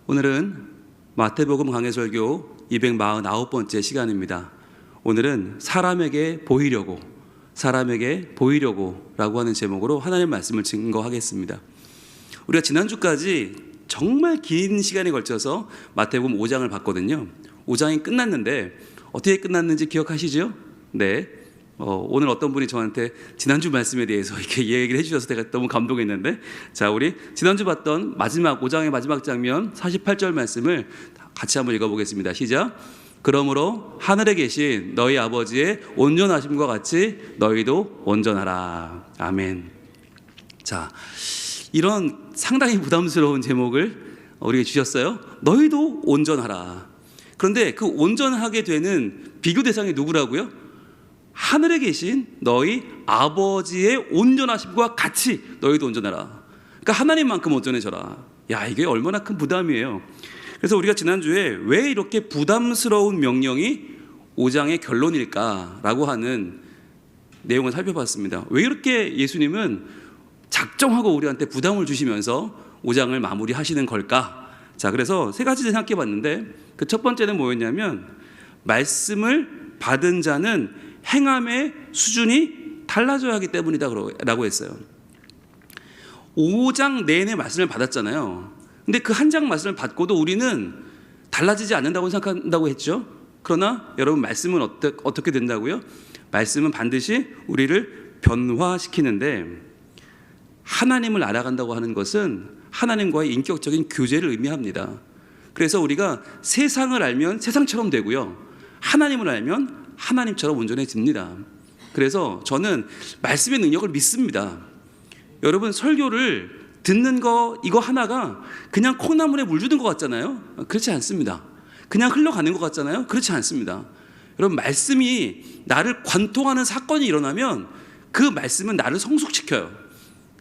오늘은 마태복음 강해설교 249번째 시간입니다. 오늘은 사람에게 보이려고 라고 하는 제목으로 하나님의 말씀을 증거하겠습니다. 우리가 지난주까지 정말 긴 시간에 걸쳐서 마태복음 5장을 봤거든요. 5장이 끝났는데 어떻게 끝났는지 기억하시죠? 네. 오늘 어떤 분이 저한테 지난주 말씀에 대해서 이렇게 얘기를 해주셔서 제가 너무 감동했는데, 자, 우리 지난주 봤던 마지막 5장의 마지막 장면 48절 말씀을 같이 한번 읽어보겠습니다. 시작. 그러므로 하늘에 계신 너희 아버지의 온전하심과 같이 너희도 온전하라. 아멘. 자, 이런 상당히 부담스러운 제목을 우리에게 주셨어요. 너희도 온전하라. 그런데 그 온전하게 되는 비교 대상이 누구라고요? 하늘에 계신 너희 아버지의 온전하심과 같이 너희도 온전하라. 그러니까 하나님만큼 온전해져라. 야, 이게 얼마나 큰 부담이에요. 그래서 우리가 지난주에 왜 이렇게 부담스러운 명령이 5장의 결론일까라고 하는 내용을 살펴봤습니다. 왜 이렇게 예수님은 작정하고 우리한테 부담을 주시면서 5장을 마무리하시는 걸까? 자, 그래서 세 가지 생각해 봤는데, 그 첫 번째는 뭐였냐면, 말씀을 받은 자는 행함의 수준이 달라져야 하기 때문이다 라고 했어요. 5장 내내 말씀을 받았잖아요. 근데 그 한 장 말씀을 받고도 우리는 달라지지 않는다고 생각한다고 했죠. 그러나 여러분, 말씀은 어떻게 된다고요? 말씀은 반드시 우리를 변화시키는데, 하나님을 알아간다고 하는 것은 하나님과의 인격적인 교제를 의미합니다. 그래서 우리가 세상을 알면 세상처럼 되고요, 하나님을 알면 하나님처럼 온전해집니다. 그래서 저는 말씀의 능력을 믿습니다. 여러분, 설교를 듣는 거 이거 하나가 그냥 콩나물에 물 주는 것 같잖아요. 그렇지 않습니다. 그냥 흘러가는 것 같잖아요. 그렇지 않습니다. 여러분, 말씀이 나를 관통하는 사건이 일어나면 그 말씀은 나를 성숙시켜요.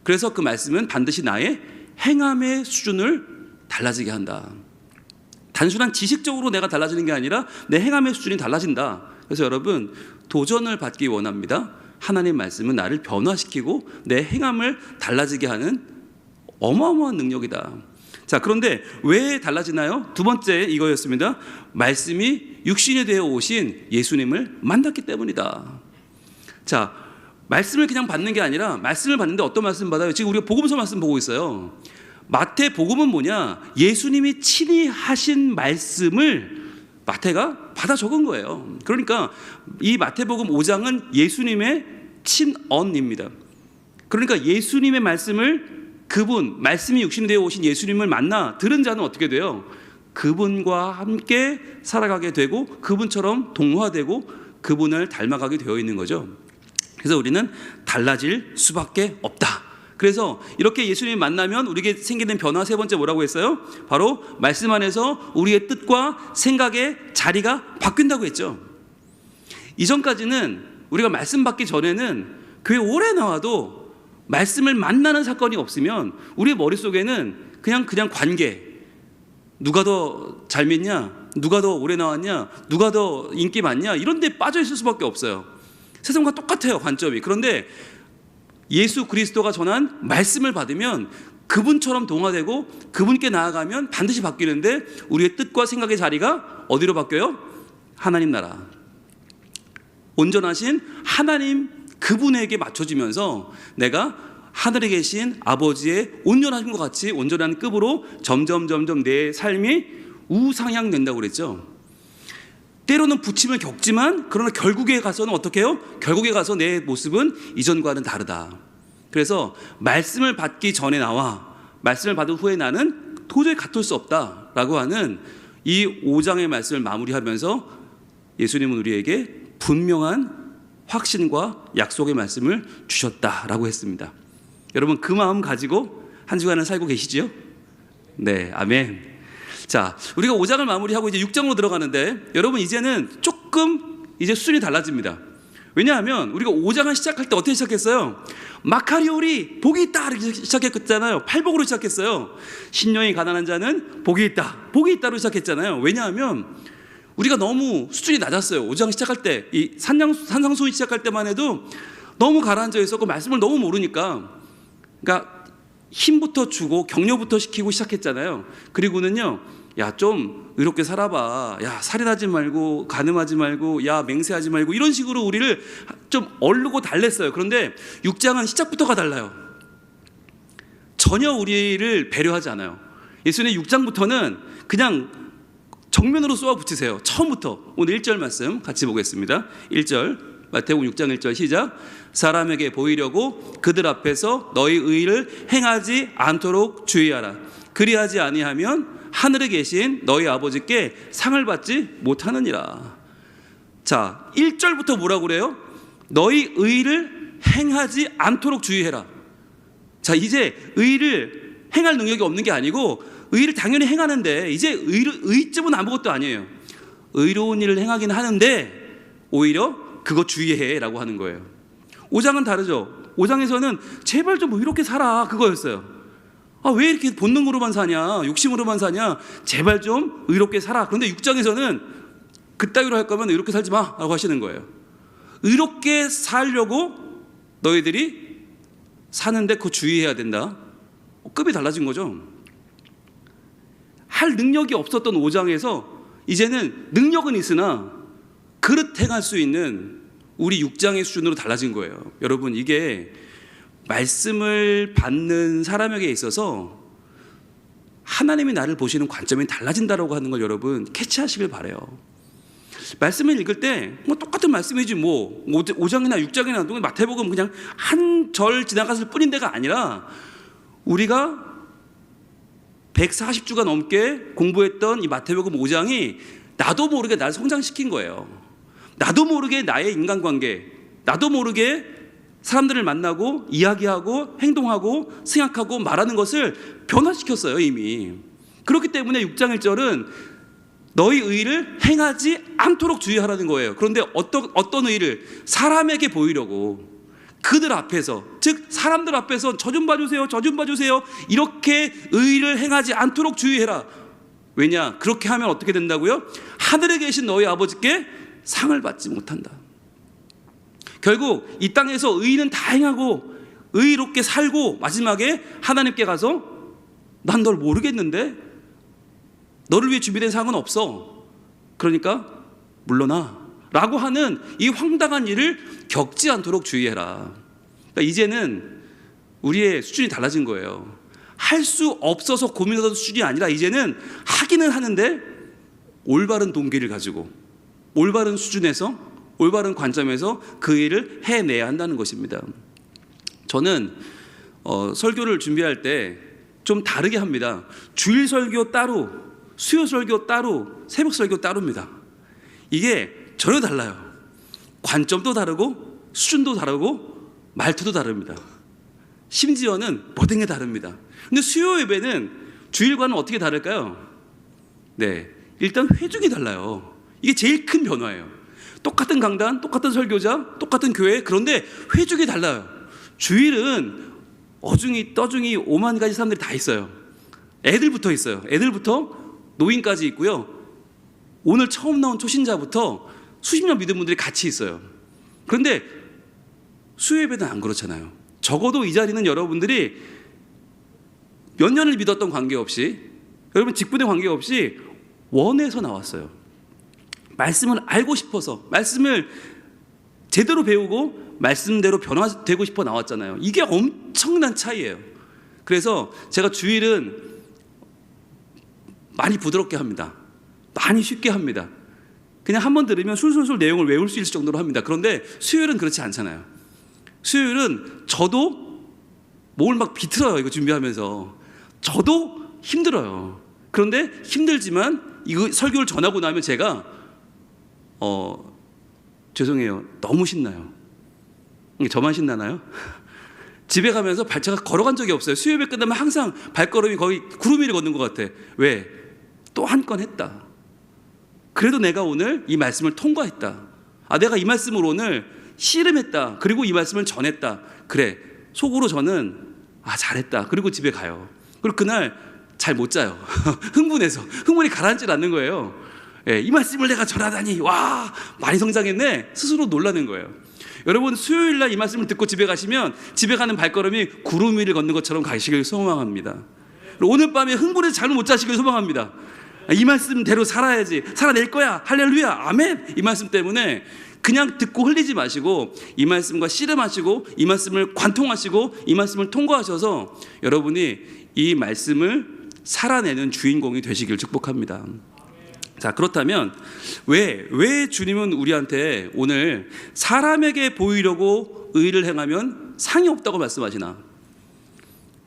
그래서 그 말씀은 반드시 나의 행함의 수준을 달라지게 한다. 단순한 지식적으로 내가 달라지는 게 아니라 내 행함의 수준이 달라진다. 그래서 여러분, 도전을 받기 원합니다. 하나님 말씀은 나를 변화시키고 내 행함을 달라지게 하는 어마어마한 능력이다. 자, 그런데 왜 달라지나요? 두 번째 이거였습니다. 말씀이 육신이 되어 오신 예수님을 만났기 때문이다. 자, 말씀을 그냥 받는 게 아니라, 말씀을 받는데 어떤 말씀 받아요? 지금 우리가 복음서 말씀 보고 있어요. 마태복음은 뭐냐? 예수님이 친히 하신 말씀을 마태가 받아 적은 거예요. 그러니까 이 마태복음 5장은 예수님의 친언입니다. 그러니까 예수님의 말씀을, 말씀이 육신이 되어 오신 예수님을 만나 들은 자는 어떻게 돼요? 그분과 함께 살아가게 되고 그분처럼 동화되고 그분을 닮아가게 되어 있는 거죠. 그래서 우리는 달라질 수밖에 없다. 그래서 이렇게 예수님 만나면 우리에게 생기는 변화, 세 번째 뭐라고 했어요? 바로 말씀 안에서 우리의 뜻과 생각의 자리가 바뀐다고 했죠. 이전까지는 우리가 말씀 받기 전에는 교회 오래 나와도 말씀을 만나는 사건이 없으면 우리의 머릿속에는 그냥 관계, 누가 더 잘 믿냐, 누가 더 오래 나왔냐, 누가 더 인기 많냐, 이런 데 빠져 있을 수밖에 없어요. 세상과 똑같아요, 관점이. 그런데 예수 그리스도가 전한 말씀을 받으면 그분처럼 동화되고 그분께 나아가면 반드시 바뀌는데, 우리의 뜻과 생각의 자리가 어디로 바뀌어요? 하나님 나라, 온전하신 하나님 그분에게 맞춰지면서 내가 하늘에 계신 아버지의 온전하심과 같이 온전한 급으로 점점 내 삶이 우상향된다고 그랬죠. 때로는 부침을 겪지만, 그러나 결국에 가서는 어떻게 해요? 결국에 가서 내 모습은 이전과는 다르다. 그래서 말씀을 받기 전에 나와 말씀을 받은 후에 나는 도저히 같을 수 없다라고 하는 이 5장의 말씀을 마무리하면서 예수님은 우리에게 분명한 확신과 약속의 말씀을 주셨다라고 했습니다. 여러분, 그 마음 가지고 한 주간을 살고 계시죠? 네, 아멘. 자, 우리가 5장을 마무리하고 이제 6장으로 들어가는데, 여러분, 이제는 조금 이제 수준이 달라집니다. 왜냐하면 우리가 5장을 시작할 때 어떻게 시작했어요? 마카리오리 복이 있다 이렇게 시작했잖아요. 팔복으로 시작했어요. 신령이 가난한 자는 복이 있다로 시작했잖아요. 왜냐하면 우리가 너무 수준이 낮았어요. 5장 시작할 때, 이 산상수훈 시작할 때만 해도 너무 가라앉아 있었고 말씀을 너무 모르니까, 그러니까 힘부터 주고 격려부터 시키고 시작했잖아요. 그리고는요, 야, 좀 의롭게 살아봐. 야, 살인하지 말고, 간음하지 말고, 야, 맹세하지 말고, 이런 식으로 우리를 좀 얼르고 달랬어요. 그런데 6장은 시작부터가 달라요. 전혀 우리를 배려하지 않아요. 예수님의 6장부터는 그냥 정면으로 쏘아붙이세요. 처음부터. 오늘 1절 말씀 같이 보겠습니다. 1절 마태복음 6장 1절 시작. 사람에게 보이려고 그들 앞에서 너희 의를 행하지 않도록 주의하라. 그리하지 아니하면 하늘에 계신 너희 아버지께 상을 받지 못하느니라. 자, 1절부터 뭐라고 그래요? 너희 의를 행하지 않도록 주의해라. 자, 이제 의를 행할 능력이 없는 게 아니고 의를 당연히 행하는데 이제 의쯤은 아무것도 아니에요. 의로운 일을 행하긴 하는데 오히려 그거 주의해 라고 하는 거예요. 5장은 다르죠. 5장에서는 제발 좀 이렇게 살아 그거였어요. 아, 왜 이렇게 본능으로만 사냐, 욕심으로만 사냐, 제발 좀 의롭게 살아. 그런데 6장에서는 그따위로 할 거면 이렇게 살지 마 라고 하시는 거예요. 의롭게 살려고 너희들이 사는데 그거 주의해야 된다. 급이 달라진 거죠. 할 능력이 없었던 5장에서 이제는 능력은 있으나 그릇 행할 수 있는 우리 6장의 수준으로 달라진 거예요. 여러분, 이게 말씀을 받는 사람에게 있어서 하나님이 나를 보시는 관점이 달라진다라고 하는 걸 여러분 캐치하시길 바라요. 말씀을 읽을 때 뭐 똑같은 말씀이지 뭐 5장이나 6장이나 마태복음 그냥 한 절 지나갔을 뿐인 데가 아니라 우리가 140주가 넘게 공부했던 이 마태복음 5장이 나도 모르게 나를 성장시킨 거예요. 나도 모르게 나의 인간관계, 나도 모르게 사람들을 만나고 이야기하고 행동하고 생각하고 말하는 것을 변화시켰어요 이미. 그렇기 때문에 6장 1절은 너희 의를 행하지 않도록 주의하라는 거예요. 그런데 어떤 의를? 사람에게 보이려고 그들 앞에서, 즉 사람들 앞에서 저 좀 봐주세요, 저 좀 봐주세요, 이렇게 의를 행하지 않도록 주의해라. 왜냐? 그렇게 하면 어떻게 된다고요? 하늘에 계신 너희 아버지께 상을 받지 못한다. 결국 이 땅에서 의는 다 행하고 의롭게 살고 마지막에 하나님께 가서 난 널 모르겠는데 너를 위해 준비된 상은 없어, 그러니까 물러나 라고 하는 이 황당한 일을 겪지 않도록 주의해라. 그러니까 이제는 우리의 수준이 달라진 거예요. 할 수 없어서 고민하던 수준이 아니라 이제는 하기는 하는데 올바른 동기를 가지고 올바른 수준에서 올바른 관점에서 그 일을 해내야 한다는 것입니다. 저는 설교를 준비할 때 좀 다르게 합니다. 주일 설교 따로, 수요 설교 따로, 새벽 설교 따로입니다. 이게 전혀 달라요. 관점도 다르고 수준도 다르고 말투도 다릅니다. 심지어는 모든 게 다릅니다. 근데 수요 예배는 주일과는 어떻게 다를까요? 네, 일단 회중이 달라요. 이게 제일 큰 변화예요. 똑같은 강단, 똑같은 설교자, 똑같은 교회, 그런데 회중이 달라요. 주일은 어중이 떠중이 5만 가지 사람들이 다 있어요. 애들부터 있어요. 애들부터 노인까지 있고요. 오늘 처음 나온 초신자부터 수십 년 믿은 분들이 같이 있어요. 그런데 수요 예배는 안 그렇잖아요. 적어도 이 자리는 여러분들이 몇 년을 믿었던 관계없이, 여러분 직분에 관계없이 원해서 나왔어요. 말씀을 알고 싶어서, 말씀을 제대로 배우고 말씀대로 변화되고 싶어 나왔잖아요. 이게 엄청난 차이예요. 그래서 제가 주일은 많이 부드럽게 합니다. 많이 쉽게 합니다. 그냥 한번 들으면 술술술 내용을 외울 수 있을 정도로 합니다. 그런데 수요일은 그렇지 않잖아요. 수요일은 저도 몸을 막 비틀어요. 이거 준비하면서 저도 힘들어요. 그런데 힘들지만 이거 설교를 전하고 나면 제가 죄송해요, 너무 신나요. 저만 신나나요? 집에 가면서 제가 걸어간 적이 없어요. 수요예배 끝나면 항상 발걸음이 거의 구름 위를 걷는 것 같아. 왜? 또 한 건 했다. 그래도 내가 오늘 이 말씀을 통과했다. 내가 이 말씀을 오늘 씨름했다. 그리고 이 말씀을 전했다. 그래, 속으로 저는 잘했다. 그리고 집에 가요. 그리고 그날 잘 못 자요. 흥분해서. 흥분이 가라앉질 않는 거예요. 이 말씀을 내가 전하다니, 와, 많이 성장했네. 스스로 놀라는 거예요. 여러분 수요일 날 이 말씀을 듣고 집에 가시면 집에 가는 발걸음이 구름 위를 걷는 것처럼 가시길 소망합니다. 오늘 밤에 흥분해서 잠을 못 자시길 소망합니다. 이 말씀대로 살아야지, 살아낼 거야, 할렐루야, 아멘. 이 말씀 때문에 그냥 듣고 흘리지 마시고 이 말씀과 씨름하시고 이 말씀을 관통하시고 이 말씀을 통과하셔서 여러분이 이 말씀을 살아내는 주인공이 되시길 축복합니다. 자, 그렇다면 왜 주님은 우리한테 오늘 사람에게 보이려고 의를 행하면 상이 없다고 말씀하시나?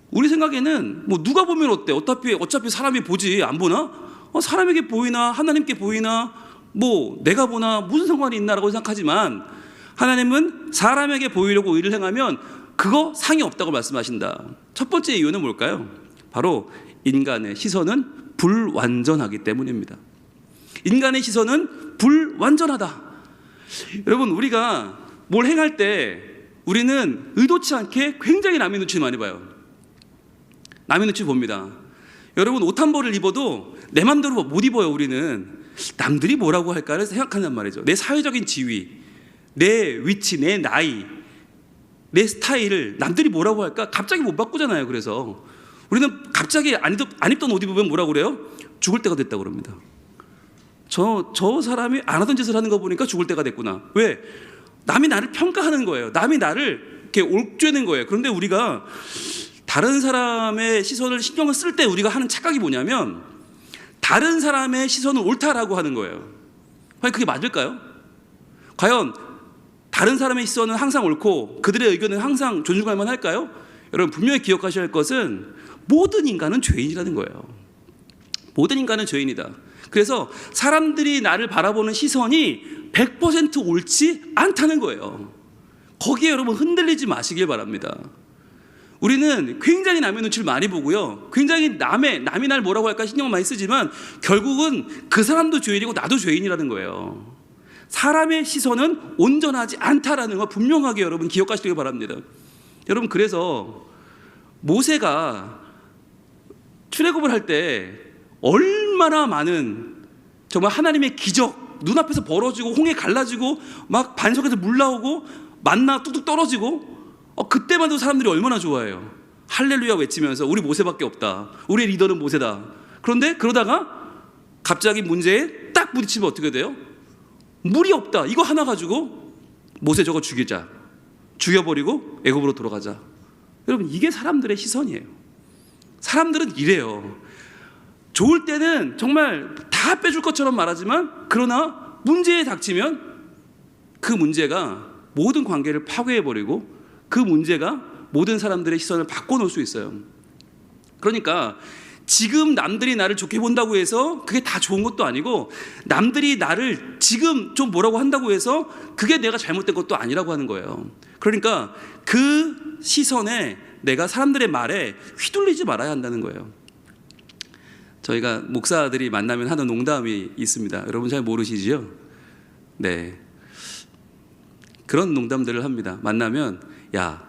우리 생각에는 뭐 누가 보면 어때? 어차피 사람이 보지, 안 보나? 사람에게 보이나 하나님께 보이나 뭐 내가 보나 무슨 상관이 있나라고 생각하지만 하나님은 사람에게 보이려고 의를 행하면 그거 상이 없다고 말씀하신다. 첫 번째 이유는 뭘까요? 바로 인간의 시선은 불완전하기 때문입니다. 인간의 시선은 불완전하다. 여러분, 우리가 뭘 행할 때 우리는 의도치 않게 굉장히 남의 눈치를 많이 봐요. 남의 눈치 봅니다. 여러분, 옷 한 벌을 입어도 내 맘대로 못 입어요. 우리는 남들이 뭐라고 할까를 생각한단 말이죠. 내 사회적인 지위, 내 위치, 내 나이, 내 스타일을 남들이 뭐라고 할까 갑자기 못 바꾸잖아요. 그래서 우리는 갑자기 안 입던 옷 입으면 뭐라고 그래요? 죽을 때가 됐다고 그럽니다. 저 사람이 안 하던 짓을 하는 거 보니까 죽을 때가 됐구나. 왜? 남이 나를 평가하는 거예요. 남이 나를 이렇게 옥죄는 거예요. 그런데 우리가 다른 사람의 시선을 신경을 쓸 때 우리가 하는 착각이 뭐냐면 다른 사람의 시선은 옳다라고 하는 거예요. 과연 그게 맞을까요? 과연 다른 사람의 시선은 항상 옳고 그들의 의견은 항상 존중할 만할까요? 여러분, 분명히 기억하셔야 할 것은 모든 인간은 죄인이라는 거예요. 모든 인간은 죄인이다. 그래서 사람들이 나를 바라보는 시선이 100% 옳지 않다는 거예요. 거기에 여러분 흔들리지 마시길 바랍니다. 우리는 굉장히 남의 눈치를 많이 보고요, 굉장히 남이 날 뭐라고 할까 신경을 많이 쓰지만 결국은 그 사람도 죄인이고 나도 죄인이라는 거예요. 사람의 시선은 온전하지 않다라는 거 분명하게 여러분 기억하시길 바랍니다. 여러분, 그래서 모세가 출애굽을 할 때 얼마나 많은 정말 하나님의 기적 눈앞에서 벌어지고 홍해 갈라지고 막 반석에서 물 나오고 만나 뚝뚝 떨어지고 그때만 해도 사람들이 얼마나 좋아해요. 할렐루야 외치면서 우리 모세밖에 없다, 우리의 리더는 모세다. 그런데 그러다가 갑자기 문제에 딱 부딪히면 어떻게 돼요? 물이 없다. 이거 하나 가지고 모세 저거 죽이자, 죽여버리고 애굽으로 돌아가자. 여러분, 이게 사람들의 시선이에요. 사람들은 이래요. 좋을 때는 정말 다 빼줄 것처럼 말하지만 그러나 문제에 닥치면 그 문제가 모든 관계를 파괴해버리고 그 문제가 모든 사람들의 시선을 바꿔놓을 수 있어요. 그러니까 지금 남들이 나를 좋게 본다고 해서 그게 다 좋은 것도 아니고 남들이 나를 지금 좀 뭐라고 한다고 해서 그게 내가 잘못된 것도 아니라고 하는 거예요. 그러니까 그 시선에 내가 사람들의 말에 휘둘리지 말아야 한다는 거예요. 저희가 목사들이 만나면 하는 농담이 있습니다. 여러분 잘 모르시죠? 네, 그런 농담들을 합니다. 만나면 야,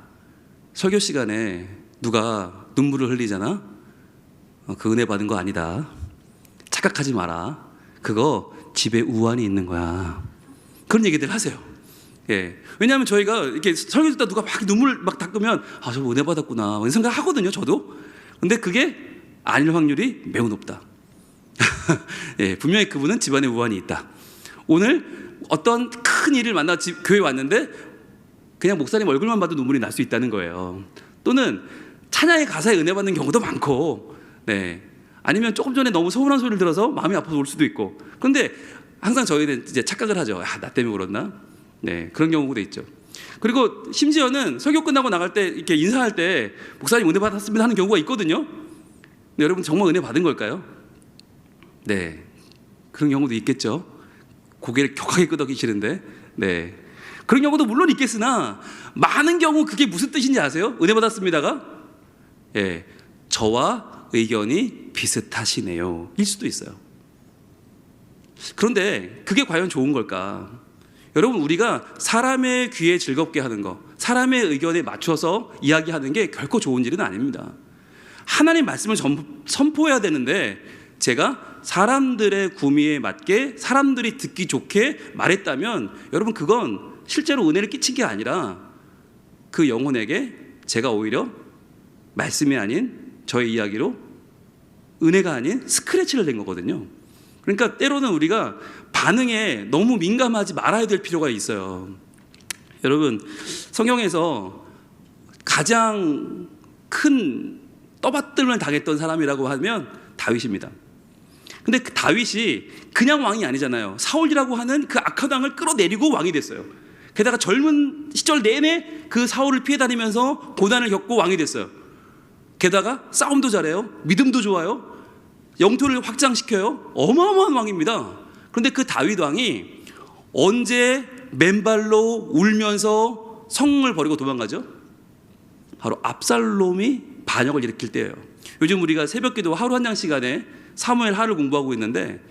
설교 시간에 누가 눈물을 흘리잖아? 그 은혜 받은 거 아니다. 착각하지 마라. 그거 집에 우환이 있는 거야. 그런 얘기들 하세요. 예. 왜냐하면 저희가 이렇게 설교 듣다 누가 막 눈물 막 닦으면 저 은혜 받았구나 이런 생각 하거든요, 저도. 근데 그게 아닐 확률이 매우 높다. 예, 분명히 그분은 집안에 우환이 있다. 오늘 어떤 큰 일을 만나 교회에 왔는데 그냥 목사님 얼굴만 봐도 눈물이 날 수 있다는 거예요. 또는 찬양의 가사에 은혜 받는 경우도 많고, 네, 아니면 조금 전에 너무 서운한 소리를 들어서 마음이 아파서 올 수도 있고. 그런데 항상 저희는 이제 착각을 하죠. 나 때문에 울었나? 네, 그런 경우도 있죠. 그리고 심지어는 설교 끝나고 나갈 때 이렇게 인사할 때 목사님 은혜 받았습니다 하는 경우가 있거든요. 네, 여러분 정말 은혜 받은 걸까요? 네, 그런 경우도 있겠죠. 고개를 격하게 끄덕이시는데, 네, 그런 경우도 물론 있겠으나 많은 경우 그게 무슨 뜻인지 아세요? 은혜 받았습니다가 예, 저와 의견이 비슷하시네요 일 수도 있어요. 그런데 그게 과연 좋은 걸까? 여러분, 우리가 사람의 귀에 즐겁게 하는 거, 사람의 의견에 맞춰서 이야기하는 게 결코 좋은 일은 아닙니다. 하나님 말씀을 선포해야 되는데 제가 사람들의 구미에 맞게 사람들이 듣기 좋게 말했다면 여러분 그건 실제로 은혜를 끼친 게 아니라 그 영혼에게 제가 오히려 말씀이 아닌 저의 이야기로 은혜가 아닌 스크래치를 낸 거거든요. 그러니까 때로는 우리가 반응에 너무 민감하지 말아야 될 필요가 있어요. 여러분, 성경에서 가장 큰 떠받들면 당했던 사람이라고 하면 다윗입니다. 근데 그 다윗이 그냥 왕이 아니잖아요. 사울이라고 하는 그 악한 왕을 끌어내리고 왕이 됐어요. 게다가 젊은 시절 내내 그 사울을 피해 다니면서 고난을 겪고 왕이 됐어요. 게다가 싸움도 잘해요. 믿음도 좋아요. 영토를 확장시켜요. 어마어마한 왕입니다. 그런데 그 다윗 왕이 언제 맨발로 울면서 성을 버리고 도망가죠? 바로 압살롬이 반역을 일으킬 때예요. 요즘 우리가 새벽기도 하루 한 장 시간에 사무엘 하를 공부하고 있는데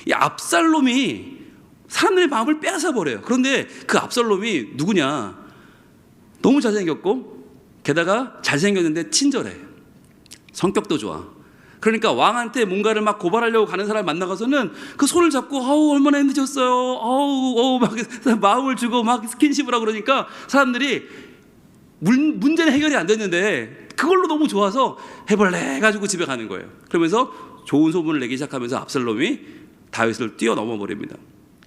이 압살롬이 사람들의 마음을 빼앗아 버려요. 그런데 그 압살롬이 누구냐? 너무 잘생겼고 게다가 잘생겼는데 친절해. 성격도 좋아. 그러니까 왕한테 뭔가를 막 고발하려고 가는 사람을 만나가서는 그 손을 잡고 아우 얼마나 힘드셨어요. 아우 막 마음을 주고 막 스킨십을 하고 그러니까 사람들이 문제는 해결이 안 됐는데 그걸로 너무 좋아서 해볼래 해가지고 집에 가는 거예요. 그러면서 좋은 소문을 내기 시작하면서 압살롬이 다윗을 뛰어넘어 버립니다.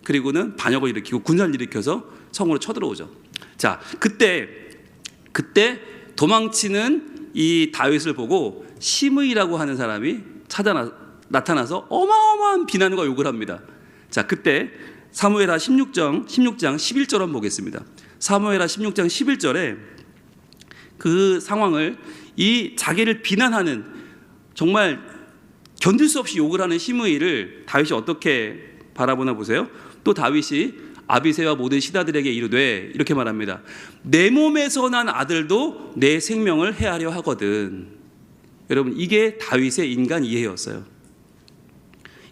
그리고는 반역을 일으키고 군사를 일으켜서 성으로 쳐들어오죠. 자, 그때 도망치는 이 다윗을 보고 시므이라고 하는 사람이 나타나서 어마어마한 비난과 욕을 합니다. 자, 그때 사무엘하 16장 11절 한번 보겠습니다. 사무엘하 16장 11절에 그 상황을 이 자기를 비난하는 정말 견딜 수 없이 욕을 하는 시므이를 다윗이 어떻게 바라보나 보세요. 또 다윗이 아비새와 모든 시다들에게 이르되 이렇게 말합니다. 내 몸에서 난 아들도 내 생명을 해하려 하거든. 여러분, 이게 다윗의 인간 이해였어요.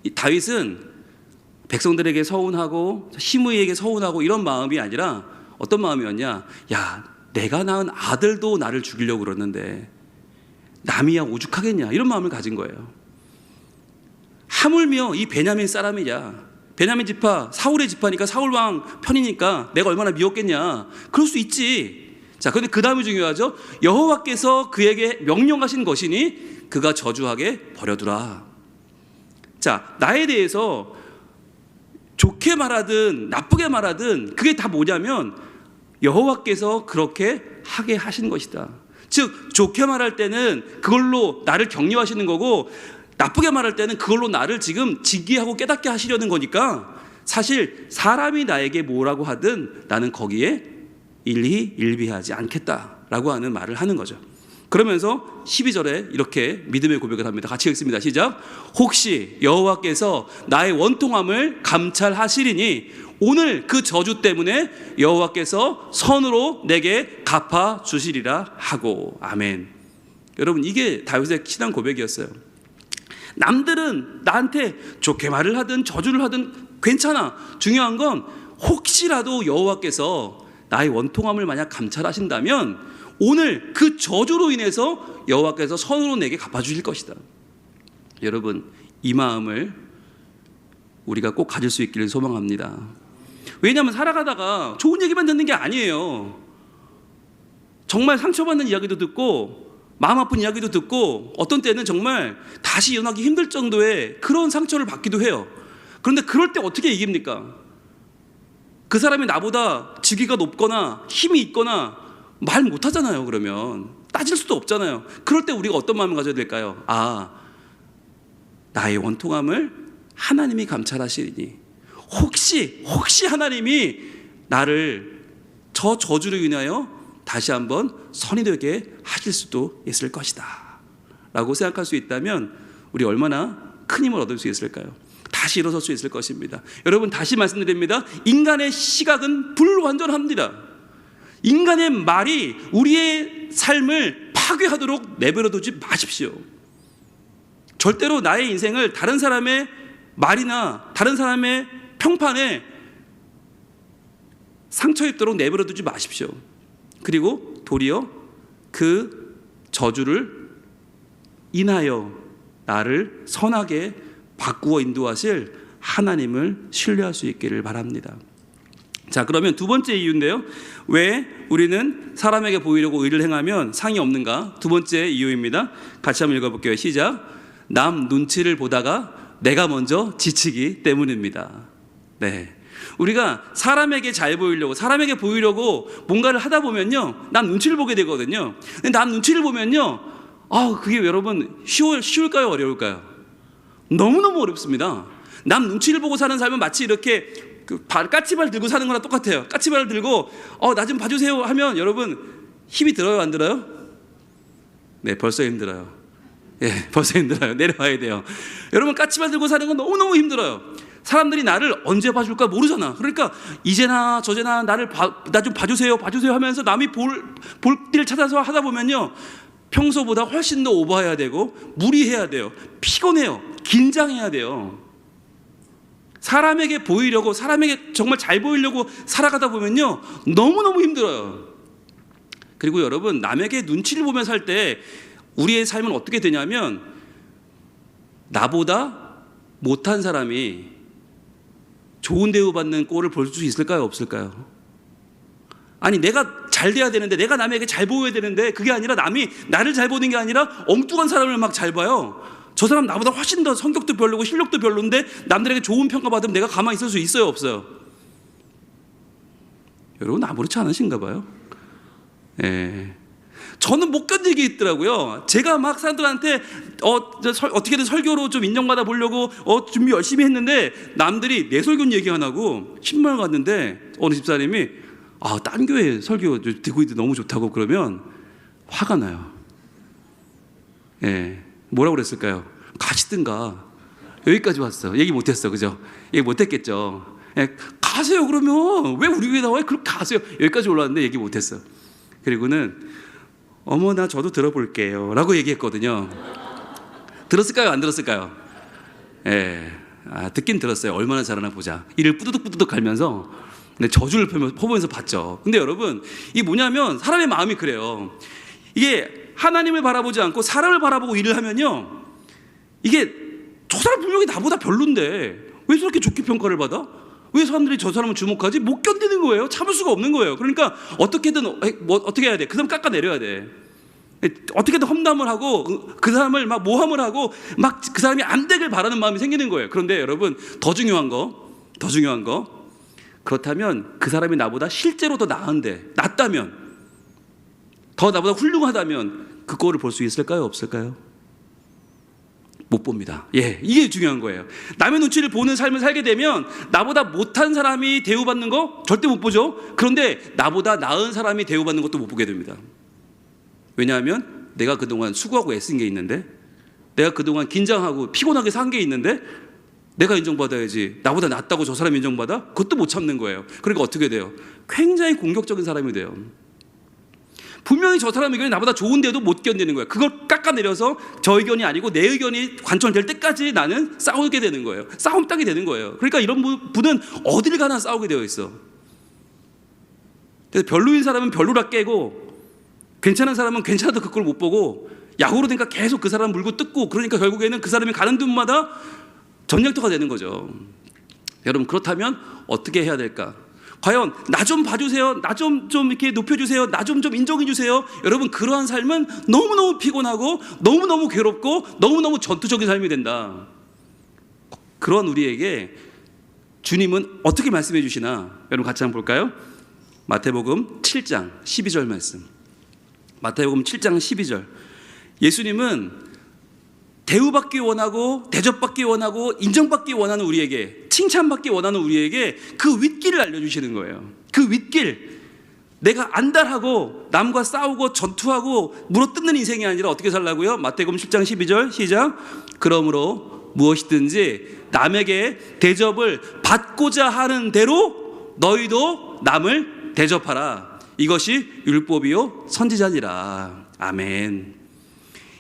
이 다윗은 백성들에게 서운하고 시므이에게 서운하고 이런 마음이 아니라 어떤 마음이었냐? 야, 내가 낳은 아들도 나를 죽이려고 그러는데 남이야 오죽하겠냐? 이런 마음을 가진 거예요. 하물며 이 베냐민 사람이냐? 베냐민 지파, 사울의 지파니까 사울 왕 편이니까 내가 얼마나 미웠겠냐? 그럴 수 있지. 자, 그런데 그 다음이 중요하죠. 여호와께서 그에게 명령하신 것이니 그가 저주하게 버려두라. 자, 나에 대해서 좋게 말하든 나쁘게 말하든 그게 다 뭐냐면 여호와께서 그렇게 하게 하신 것이다. 즉 좋게 말할 때는 그걸로 나를 격려하시는 거고 나쁘게 말할 때는 그걸로 나를 지금 징계하고 깨닫게 하시려는 거니까 사실 사람이 나에게 뭐라고 하든 나는 거기에 일비하지 않겠다라고 하는 말을 하는 거죠. 그러면서 12절에 이렇게 믿음의 고백을 합니다. 같이 읽습니다. 시작. 혹시 여호와께서 나의 원통함을 감찰하시리니 오늘 그 저주 때문에 여호와께서 선으로 내게 갚아 주시리라 하고. 아멘. 여러분, 이게 다윗의 신앙 고백이었어요. 남들은 나한테 좋게 말을 하든 저주를 하든 괜찮아. 중요한 건 혹시라도 여호와께서 나의 원통함을 만약 감찰하신다면 오늘 그 저주로 인해서 여호와께서 선으로 내게 갚아주실 것이다. 여러분, 이 마음을 우리가 꼭 가질 수 있기를 소망합니다. 왜냐하면 살아가다가 좋은 얘기만 듣는 게 아니에요. 정말 상처받는 이야기도 듣고 마음 아픈 이야기도 듣고 어떤 때는 정말 다시 일어나기 힘들 정도의 그런 상처를 받기도 해요. 그런데 그럴 때 어떻게 이깁니까? 그 사람이 나보다 직위가 높거나 힘이 있거나 말 못하잖아요. 그러면 따질 수도 없잖아요. 그럴 때 우리가 어떤 마음을 가져야 될까요? 아, 나의 원통함을 하나님이 감찰하시니 혹시 하나님이 나를 저 저주로 인하여 다시 한번 선이 되게 하실 수도 있을 것이다 라고 생각할 수 있다면 우리 얼마나 큰 힘을 얻을 수 있을까요? 다시 일어설 수 있을 것입니다. 여러분, 다시 말씀드립니다. 인간의 시각은 불완전합니다. 인간의 말이 우리의 삶을 파괴하도록 내버려두지 마십시오. 절대로 나의 인생을 다른 사람의 말이나 다른 사람의 평판에 상처 입도록 내버려두지 마십시오. 그리고 도리어 그 저주를 인하여 나를 선하게 바꾸어 인도하실 하나님을 신뢰할 수 있기를 바랍니다. 자, 그러면 두 번째 이유인데요. 왜 우리는 사람에게 보이려고 의를 행하면 상이 없는가? 두 번째 이유입니다. 같이 한번 읽어볼게요. 시작. 남 눈치를 보다가 내가 먼저 지치기 때문입니다. 네. 우리가 사람에게 잘 보이려고, 사람에게 보이려고 뭔가를 하다 보면요, 남 눈치를 보게 되거든요. 근데 남 눈치를 보면요, 그게 여러분 쉬울까요? 어려울까요? 너무너무 어렵습니다. 남 눈치를 보고 사는 삶은 마치 이렇게 까치발 들고 사는 거랑 똑같아요. 까치발을 들고 나 좀 봐주세요 하면 여러분 힘이 들어요, 안 들어요? 네, 벌써 힘들어요. 예, 벌써 힘들어요. 내려와야 돼요. 여러분, 까치발 들고 사는 건 너무너무 힘들어요. 사람들이 나를 언제 봐줄까 모르잖아. 그러니까 이제나 저제나 나를 나 좀 봐주세요 하면서 남이 볼 길 찾아서 하다 보면요, 평소보다 훨씬 더 오버해야 되고 무리해야 돼요. 피곤해요. 긴장해야 돼요. 사람에게 보이려고, 사람에게 정말 잘 보이려고 살아가다 보면요, 너무너무 힘들어요. 그리고 여러분, 남에게 눈치를 보며 살 때 우리의 삶은 어떻게 되냐면, 나보다 못한 사람이 좋은 대우받는 꼴을 볼 수 있을까요? 없을까요? 아니, 내가 잘 돼야 되는데, 내가 남에게 잘 보여야 되는데, 그게 아니라 남이 나를 잘 보는 게 아니라 엉뚱한 사람을 막 잘 봐요. 저 사람 나보다 훨씬 더 성격도 별로고 실력도 별론데 남들에게 좋은 평가 받으면 내가 가만히 있을 수 있어요, 없어요? 여러분, 아무렇지 않으신가 봐요. 예. 저는 못 견디게 있더라고요. 제가 막 사람들한테 어떻게든 설교로 좀 인정받아 보려고 준비 열심히 했는데, 남들이 내 설교 얘기 안 하고 신발 갔는데 어느 집사님이 딴 교회 설교 듣고 있는데 너무 좋다고 그러면 화가 나요. 예. 뭐라고 그랬을까요? 가시든가. 여기까지 왔어. 얘기 못했어, 그죠? 얘기 못했겠죠. 예, 가세요. 그러면 왜 우리 교회 나와요? 그럼 가세요. 여기까지 올라왔는데 얘기 못했어. 그리고는 어머나 저도 들어볼게요 라고 얘기했거든요. 들었을까요? 안 들었을까요? 예, 듣긴 들었어요. 얼마나 잘하나 보자. 이를 뿌드득 갈면서 저주를 퍼보면서 봤죠. 근데 여러분, 이게 뭐냐면 사람의 마음이 그래요. 이게 하나님을 바라보지 않고 사람을 바라보고 일을 하면요, 이게 저 사람 분명히 나보다 별론데 왜 저렇게 좋게 평가를 받아? 왜 사람들이 저 사람을 주목하지? 못 견디는 거예요. 참을 수가 없는 거예요. 그러니까 어떻게든 어떻게 해야 돼? 그 사람 깎아내려야 돼. 어떻게든 험담을 하고 그 사람을 막 모함을 하고 막 그 사람이 안 되길 바라는 마음이 생기는 거예요. 그런데 여러분, 더 중요한 거 그렇다면 그 사람이 나보다 실제로 더 낫다면, 더 나보다 훌륭하다면 그 꼴을 볼 수 있을까요? 없을까요? 못 봅니다. 예, 이게 중요한 거예요. 남의 눈치를 보는 삶을 살게 되면 나보다 못한 사람이 대우받는 거 절대 못 보죠. 그런데 나보다 나은 사람이 대우받는 것도 못 보게 됩니다. 왜냐하면 내가 그동안 수고하고 애쓴 게 있는데, 내가 그동안 긴장하고 피곤하게 산 게 있는데, 내가 인정받아야지. 나보다 낫다고 저 사람이 인정받아? 그것도 못 참는 거예요. 그러니까 어떻게 돼요? 굉장히 공격적인 사람이 돼요. 분명히 저 사람 의견이 나보다 좋은데도 못 견디는 거예요. 그걸 깎아내려서 저 의견이 아니고 내 의견이 관철될 때까지 나는 싸우게 되는 거예요. 싸움 땅이 되는 거예요. 그러니까 이런 분은 어딜 가나 싸우게 되어 있어. 그래서 별로인 사람은 별로라 깨고, 괜찮은 사람은 괜찮아도 그걸 못 보고, 약오로 되니까 계속 그 사람 물고 뜯고, 그러니까 결국에는 그 사람이 가는 데마다 전쟁터가 되는 거죠. 여러분, 그렇다면 어떻게 해야 될까? 과연 나 좀 봐주세요, 나 좀 이렇게 높여주세요, 나 좀 인정해주세요. 여러분, 그러한 삶은 너무너무 피곤하고 너무너무 괴롭고 너무너무 전투적인 삶이 된다. 그런 우리에게 주님은 어떻게 말씀해 주시나? 여러분, 같이 한번 볼까요? 마태복음 7장 12절 말씀. 마태복음 7장 12절. 예수님은 대우받기 원하고 대접받기 원하고 인정받기 원하는 우리에게, 칭찬받기 원하는 우리에게 그 윗길을 알려주시는 거예요. 그 윗길, 내가 안달하고 남과 싸우고 전투하고 물어뜯는 인생이 아니라 어떻게 살라고요? 마태복음 7장 12절 시작. 그러므로 무엇이든지 남에게 대접을 받고자 하는 대로 너희도 남을 대접하라. 이것이 율법이요 선지자니라. 아멘.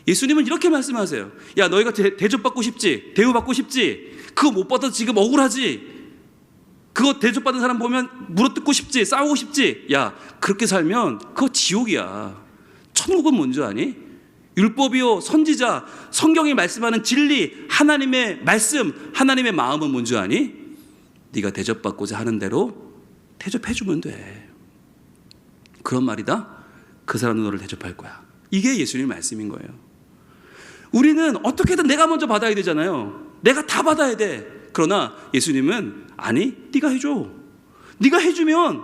예수님은 이렇게 말씀하세요. 야, 너희가 대접받고 싶지? 대우받고 싶지? 그거 못 받아서 지금 억울하지? 그거 대접받은 사람 보면 물어뜯고 싶지? 싸우고 싶지? 야, 그렇게 살면 그거 지옥이야. 천국은 뭔지 아니? 율법이요 선지자, 성경이 말씀하는 진리, 하나님의 말씀, 하나님의 마음은 뭔지 아니? 네가 대접받고자 하는 대로 대접해주면 돼. 그런 말이다. 그 사람도 너를 대접할 거야. 이게 예수님의 말씀인 거예요. 우리는 어떻게든 내가 먼저 받아야 되잖아요. 내가 다 받아야 돼. 그러나 예수님은 아니, 네가 해줘. 네가 해주면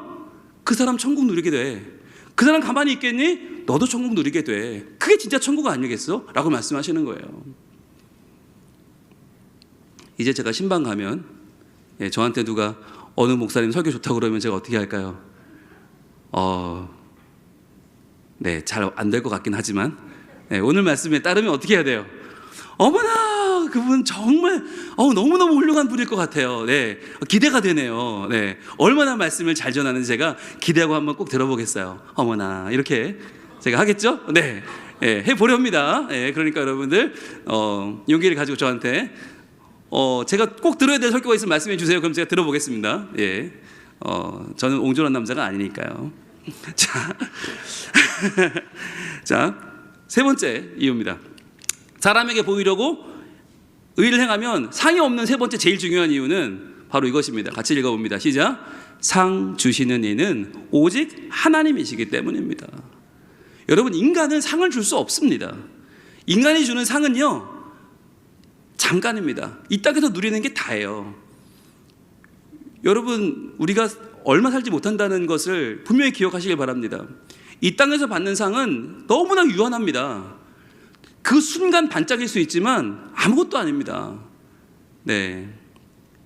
그 사람 천국 누리게 돼. 그 사람 가만히 있겠니? 너도 천국 누리게 돼. 그게 진짜 천국 아니겠어? 라고 말씀하시는 거예요. 이제 제가 신방 가면 저한테 누가 어느 목사님 설교 좋다고 그러면 제가 어떻게 할까요? 네, 잘 안 될 것 같긴 하지만 오늘 말씀에 따르면 어떻게 해야 돼요? 어머나, 그분 정말 너무너무 훌륭한 분일 것 같아요. 네, 기대가 되네요. 네, 얼마나 말씀을 잘 전하는지 제가 기대하고 한번 꼭 들어보겠어요. 어머나, 이렇게 제가 하겠죠? 네, 해보렵니다. 그러니까 여러분들 용기를 가지고 저한테 제가 꼭 들어야 될 설교가 있으면 말씀해 주세요. 그럼 제가 들어보겠습니다. 저는 옹졸한 남자가 아니니까요. 자, 세 번째 이유입니다. 사람에게 보이려고 의를 행하면 상이 없는 세 번째 제일 중요한 이유는 바로 이것입니다. 같이 읽어봅니다. 시작. 상 주시는 이는 오직 하나님이시기 때문입니다. 여러분, 인간은 상을 줄 수 없습니다. 인간이 주는 상은요, 잠깐입니다. 이 땅에서 누리는 게 다예요. 여러분, 우리가 얼마 살지 못한다는 것을 분명히 기억하시길 바랍니다. 이 땅에서 받는 상은 너무나 유한합니다. 그 순간 반짝일 수 있지만 아무것도 아닙니다. 네,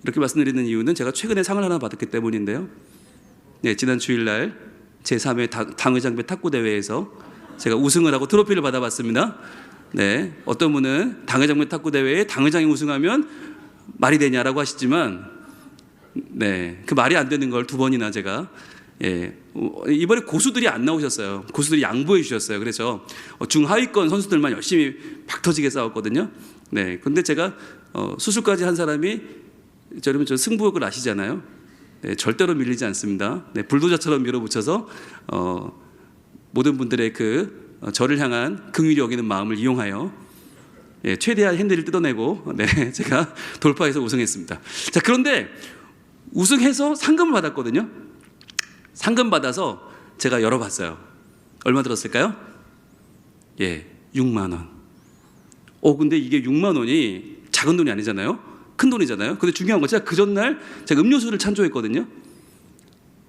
이렇게 말씀드리는 이유는 제가 최근에 상을 하나 받았기 때문인데요. 네, 지난 주일날 제3회 당의장배 탁구대회에서 제가 우승을 하고 트로피를 받아봤습니다. 네, 어떤 분은 당의장배 탁구대회에 당의장이 우승하면 말이 되냐라고 하시지만, 네, 그 말이 안 되는 걸 두 번이나 제가 이번에 고수들이 안 나오셨어요. 고수들이 양보해 주셨어요. 그래서 중하위권 선수들만 열심히 박 터지게 싸웠거든요. 네, 근데 제가 수술까지 한 사람이, 여러분 저 승부욕을 아시잖아요. 네, 절대로 밀리지 않습니다. 네, 불도저처럼 밀어붙여서 모든 분들의 저를 향한 긍휼히 여기는 마음을 이용하여 최대한 핸들을 뜯어내고 제가 돌파해서 우승했습니다. 자, 그런데 우승해서 상금을 받았거든요. 상금 받아서 제가 열어봤어요. 얼마 들었을까요? 6만 원. 근데 이게 6만 원이 작은 돈이 아니잖아요. 큰 돈이잖아요. 근데 중요한 건 제가 그 전날 제가 음료수를 찬조했거든요.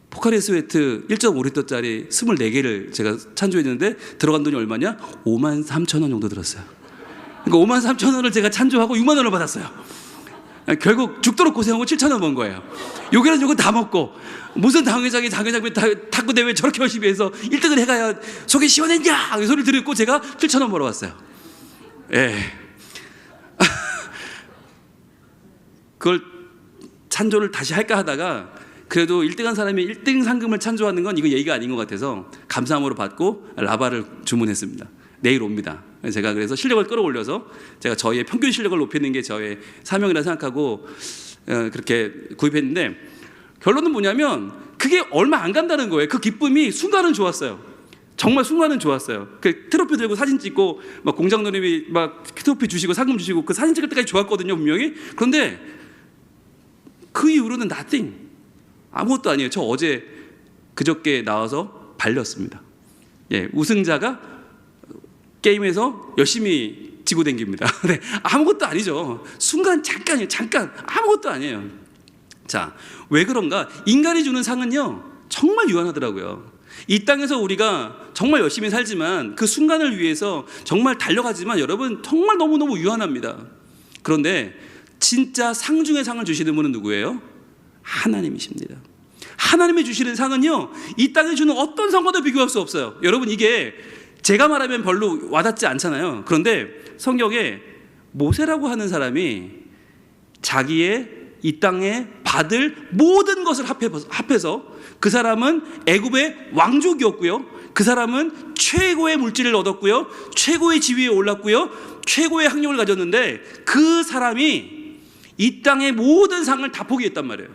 포카리 스웨트 1.5리터짜리 24개를 제가 찬조했는데 들어간 돈이 얼마냐? 5만 3천 원 정도 들었어요. 그러니까 5만 3천 원을 제가 찬조하고 6만 원을 받았어요. 결국 죽도록 고생하고 7천 원 번 거예요. 요게는 요거 다 먹고, 무슨 당회장이 탁구대회 저렇게 열심히 해서 1등을 해가야 속이 시원했냐, 이 소리를 듣고 제가 7천 원 벌어왔어요. 그걸 찬조를 다시 할까 하다가 그래도 1등한 사람이 1등 상금을 찬조하는 건 이거 예의가 아닌 것 같아서 감사함으로 받고 라바를 주문했습니다. 내일 옵니다. 제가 그래서 실력을 끌어올려서 제가 저희의 평균 실력을 높이는 게 저의 사명이라 생각하고 그렇게 구입했는데, 결론은 뭐냐면 그게 얼마 안 간다는 거예요. 그 기쁨이 순간은 좋았어요. 정말 순간은 좋았어요. 그 트로피 들고 사진 찍고 막 공장노님이 막 트로피 주시고 상금 주시고 그 사진 찍을 때까지 좋았거든요, 분명히. 그런데 그 이후로는 nothing, 아무것도 아니에요. 저 어제 그저께 나와서 발렸습니다. 우승자가 게임에서 열심히 지고 댕깁니다. 네, 아무것도 아니죠. 순간 잠깐이에요. 잠깐, 아무것도 아니에요. 자, 왜 그런가? 인간이 주는 상은요, 정말 유한하더라고요. 이 땅에서 우리가 정말 열심히 살지만 그 순간을 위해서 정말 달려가지만 여러분 정말 너무너무 유한합니다. 그런데 진짜 상 중에 상을 주시는 분은 누구예요? 하나님이십니다. 하나님이 주시는 상은요, 이 땅에 주는 어떤 상과도 비교할 수 없어요. 여러분, 이게 제가 말하면 별로 와닿지 않잖아요. 그런데 성경에 모세라고 하는 사람이 자기의 이 땅에 받을 모든 것을 합해서 그 사람은 애굽의 왕족이었고요, 그 사람은 최고의 물질을 얻었고요, 최고의 지위에 올랐고요, 최고의 학력을 가졌는데 그 사람이 이 땅의 모든 상을 다 포기했단 말이에요.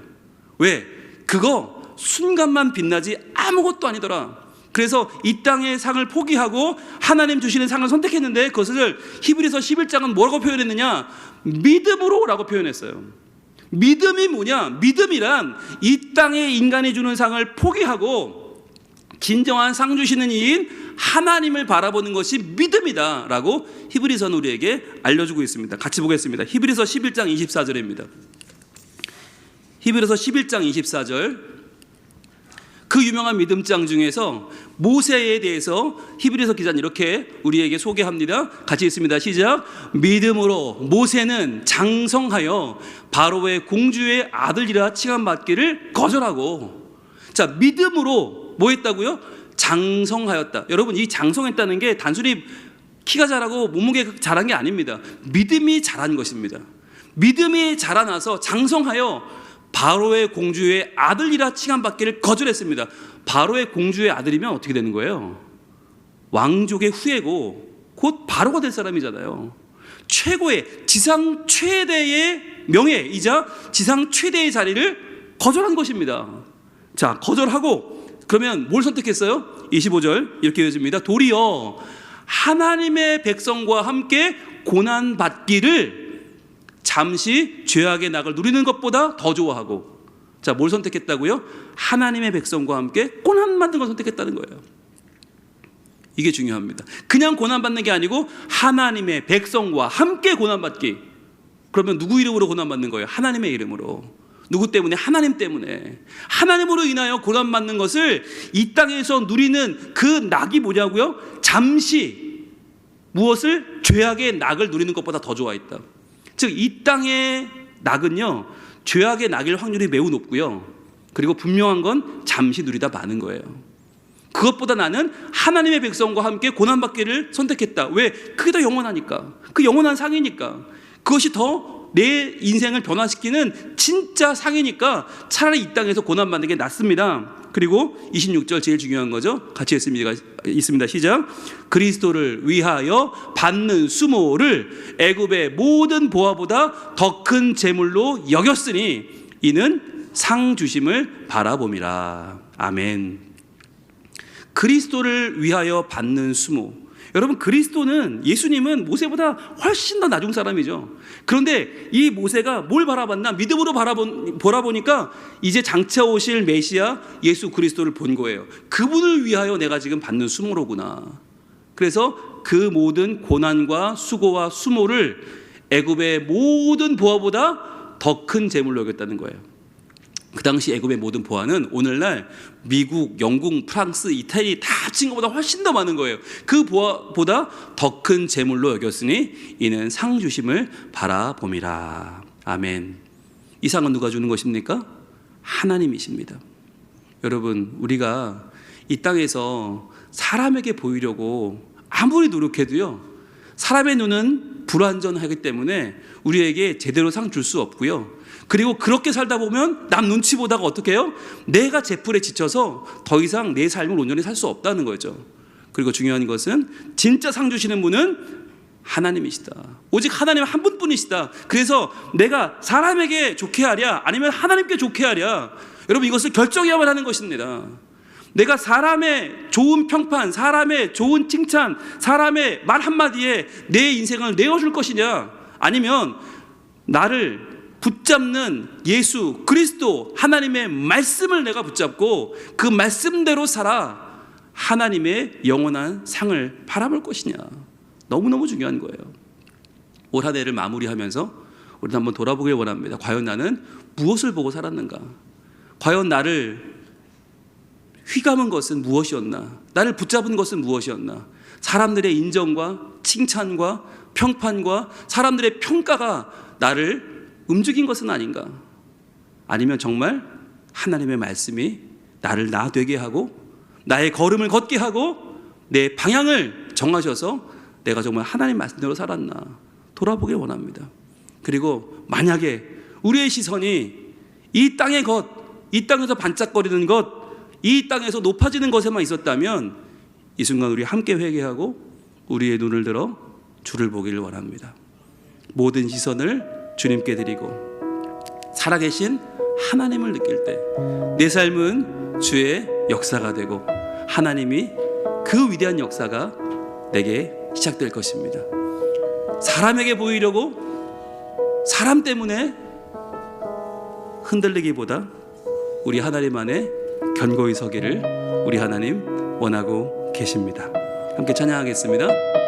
왜? 그거 순간만 빛나지 아무것도 아니더라. 그래서 이 땅의 상을 포기하고 하나님 주시는 상을 선택했는데, 그것을 히브리서 11장은 뭐라고 표현했느냐? 믿음으로 라고 표현했어요. 믿음이 뭐냐? 믿음이란 이 땅의 인간이 주는 상을 포기하고 진정한 상 주시는 이인 하나님을 바라보는 것이 믿음이다 라고 히브리서는 우리에게 알려주고 있습니다. 같이 보겠습니다. 히브리서 11장 24절입니다. 히브리서 11장 24절, 그 유명한 믿음장 중에서 모세에 대해서 히브리서 기자는 이렇게 우리에게 소개합니다. 같이 읽습니다. 시작. 믿음으로 모세는 장성하여 바로의 공주의 아들이라 칭함받기를 거절하고, 자, 믿음으로 뭐 했다고요? 장성하였다. 여러분, 이 장성했다는 게 단순히 키가 자라고 몸무게가 자란 게 아닙니다. 믿음이 자란 것입니다. 믿음이 자라나서 장성하여 바로의 공주의 아들이라 칭함받기를 거절했습니다. 바로의 공주의 아들이면 어떻게 되는 거예요? 왕족의 후예고 곧 바로가 될 사람이잖아요. 최고의 지상 최대의 명예이자 지상 최대의 자리를 거절한 것입니다. 자, 거절하고 그러면 뭘 선택했어요? 25절 이렇게 이어집니다. 도리어 하나님의 백성과 함께 고난받기를 잠시 죄악의 낙을 누리는 것보다 더 좋아하고, 자, 뭘 선택했다고요? 하나님의 백성과 함께 고난받는 걸 선택했다는 거예요. 이게 중요합니다. 그냥 고난받는 게 아니고 하나님의 백성과 함께 고난받기. 그러면 누구 이름으로 고난받는 거예요? 하나님의 이름으로. 누구 때문에? 하나님 때문에. 하나님으로 인하여 고난받는 것을 이 땅에서 누리는 그 낙이 뭐냐고요? 잠시 무엇을? 죄악의 낙을 누리는 것보다 더 좋아했다. 즉, 이 땅의 낙은요, 죄악의 낙일 확률이 매우 높고요, 그리고 분명한 건 잠시 누리다 마는 거예요. 그것보다 나는 하나님의 백성과 함께 고난받기를 선택했다. 왜? 그게 더 영원하니까. 그 영원한 상이니까. 그것이 더 내 인생을 변화시키는 진짜 상이니까 차라리 이 땅에서 고난받는 게 낫습니다. 그리고 26절 제일 중요한 거죠. 같이 있습니다. 시작. 그리스도를 위하여 받는 수모를 애굽의 모든 보화보다 더 큰 재물로 여겼으니 이는 상 주심을 바라봄이라. 아멘. 그리스도를 위하여 받는 수모. 여러분, 그리스도는, 예수님은 모세보다 훨씬 더 나중 사람이죠. 그런데 이 모세가 뭘 바라봤나? 믿음으로 바라보니까 이제 장차 오실 메시아 예수 그리스도를 본 거예요. 그분을 위하여 내가 지금 받는 수모로구나. 그래서 그 모든 고난과 수고와 수모를 애굽의 모든 보화보다 더 큰 재물로 여겼다는 거예요. 그 당시 애굽의 모든 보화는 오늘날 미국, 영국, 프랑스, 이태리 다 합친 것보다 훨씬 더 많은 거예요. 그 보화보다 더 큰 재물로 여겼으니 이는 상 주심을 바라봄이라. 아멘. 이 상은 누가 주는 것입니까? 하나님이십니다. 여러분, 우리가 이 땅에서 사람에게 보이려고 아무리 노력해도요, 사람의 눈은 불완전하기 때문에 우리에게 제대로 상 줄 수 없고요. 그리고 그렇게 살다 보면 남 눈치 보다가 어떻게 해요? 내가 제풀에 지쳐서 더 이상 내 삶을 온전히 살 수 없다는 거죠. 그리고 중요한 것은 진짜 상 주시는 분은 하나님이시다. 오직 하나님 한 분뿐이시다. 그래서 내가 사람에게 좋게 하랴 아니면 하나님께 좋게 하랴, 여러분, 이것을 결정해야만 하는 것입니다. 내가 사람의 좋은 평판, 사람의 좋은 칭찬, 사람의 말 한마디에 내 인생을 내어줄 것이냐, 아니면 나를 붙잡는 예수 그리스도 하나님의 말씀을 내가 붙잡고 그 말씀대로 살아 하나님의 영원한 상을 바라볼 것이냐. 너무너무 중요한 거예요. 올 한 해를 마무리하면서 우리도 한번 돌아보길 원합니다. 과연 나는 무엇을 보고 살았는가? 과연 나를 휘감은 것은 무엇이었나? 나를 붙잡은 것은 무엇이었나? 사람들의 인정과 칭찬과 평판과 사람들의 평가가 나를 움직인 것은 아닌가? 아니면 정말 하나님의 말씀이 나를 나 되게 하고 나의 걸음을 걷게 하고 내 방향을 정하셔서 내가 정말 하나님 말씀대로 살았나 돌아보길 원합니다. 그리고 만약에 우리의 시선이 이 땅의 것, 이 땅에서 반짝거리는 것, 이 땅에서 높아지는 것에만 있었다면 이 순간 우리 함께 회개하고 우리의 눈을 들어 주를 보기를 원합니다. 모든 시선을 주님께 드리고 살아계신 하나님을 느낄 때 내 삶은 주의 역사가 되고 하나님이 그 위대한 역사가 내게 시작될 것입니다. 사람에게 보이려고 사람 때문에 흔들리기보다 우리 하나님 안에 견고히 서기를 우리 하나님 원하고 계십니다. 함께 찬양하겠습니다.